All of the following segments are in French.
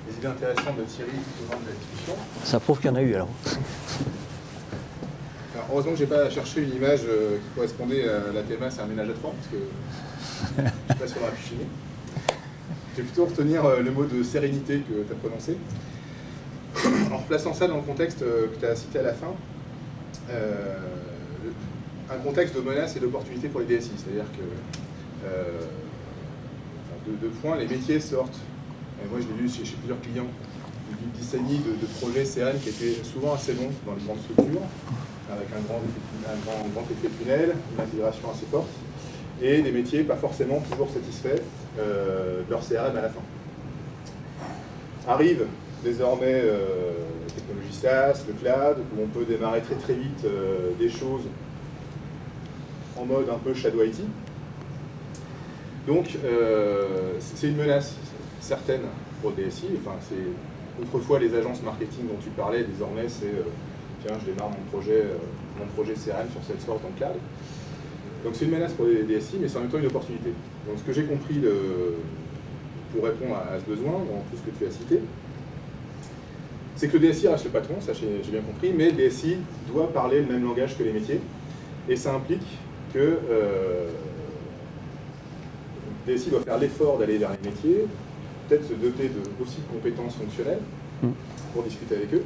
les idées intéressantes de Thierry tout au long de la discussion. Ça prouve qu'il y en a eu alors. Alors heureusement que je n'ai pas cherché une image qui correspondait à la TMA, c'est un ménage à trois, parce que je ne sais pas si on aura pu finir. Je vais plutôt retenir le mot de sérénité que tu as prononcé. En replaçant ça dans le contexte que tu as cité à la fin, un contexte de menace et d'opportunité pour les DSI. C'est-à-dire que, deux points, les métiers sortent, et moi je l'ai vu chez plusieurs clients, d'une décennie de projets CRM qui étaient souvent assez longs dans les grandes structures, avec un grand effet tunnel, une intégration assez forte, et des métiers pas forcément toujours satisfaits de leur CRM à la fin. Arrive désormais la technologie SaaS, le cloud, où on peut démarrer très vite des choses en mode un peu shadow IT. Donc c'est une menace certaine pour le DSI. Enfin, autrefois les agences marketing dont tu parlais, désormais c'est tiens, je démarre mon projet CRM sur Salesforce dans le cloud. Donc c'est une menace pour les DSI, mais c'est en même temps une opportunité. Donc ce que j'ai compris pour répondre à ce besoin, dans tout ce que tu as cité, c'est que le DSI reste le patron, ça j'ai bien compris, mais le DSI doit parler le même langage que les métiers, et ça implique que le DSI doit faire l'effort d'aller vers les métiers, peut-être se doter aussi de compétences fonctionnelles pour discuter avec eux,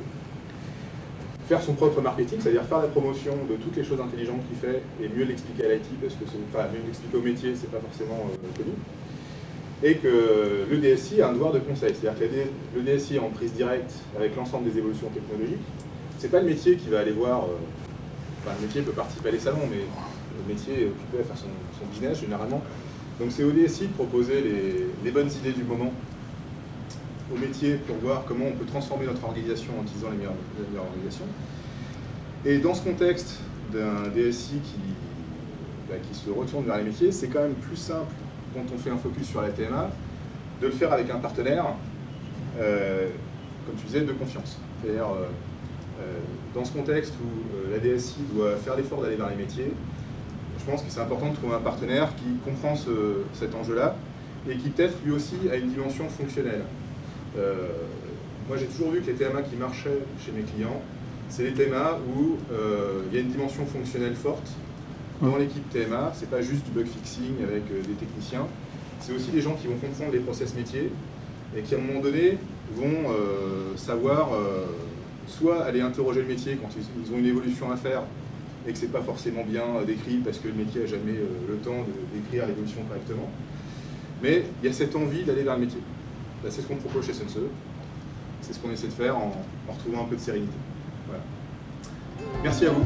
faire son propre marketing, c'est-à-dire faire la promotion de toutes les choses intelligentes qu'il fait et mieux l'expliquer à l'IT, parce que mieux l'expliquer au métier, c'est pas forcément connu. Et que le DSI a un devoir de conseil, c'est-à-dire que le DSI est en prise directe avec l'ensemble des évolutions technologiques. C'est pas le métier qui va aller voir, le métier peut participer à les salons, mais le métier est occupé à faire son business généralement. Donc c'est au DSI de proposer les bonnes idées du moment au métier pour voir comment on peut transformer notre organisation en utilisant les meilleures organisations. Et dans ce contexte d'un DSI qui se retourne vers les métiers, c'est quand même plus simple quand on fait un focus sur la TMA, de le faire avec un partenaire, comme tu disais, de confiance. C'est-à-dire, dans ce contexte où la DSI doit faire l'effort d'aller vers les métiers, je pense que c'est important de trouver un partenaire qui comprend cet enjeu-là et qui peut-être lui aussi a une dimension fonctionnelle. Moi j'ai toujours vu que les TMA qui marchaient chez mes clients, c'est les TMA où il y a une dimension fonctionnelle forte. Dans l'équipe TMA, c'est pas juste du bug fixing avec des techniciens, c'est aussi des gens qui vont comprendre les process métiers et qui à un moment donné vont savoir soit aller interroger le métier quand ils ont une évolution à faire et que c'est pas forcément bien décrit parce que le métier n'a jamais le temps d'écrire l'évolution correctement, mais il y a cette envie d'aller vers le métier. Là, c'est ce qu'on propose chez Sunse, c'est ce qu'on essaie de faire en retrouvant un peu de sérénité. Voilà. Merci à vous.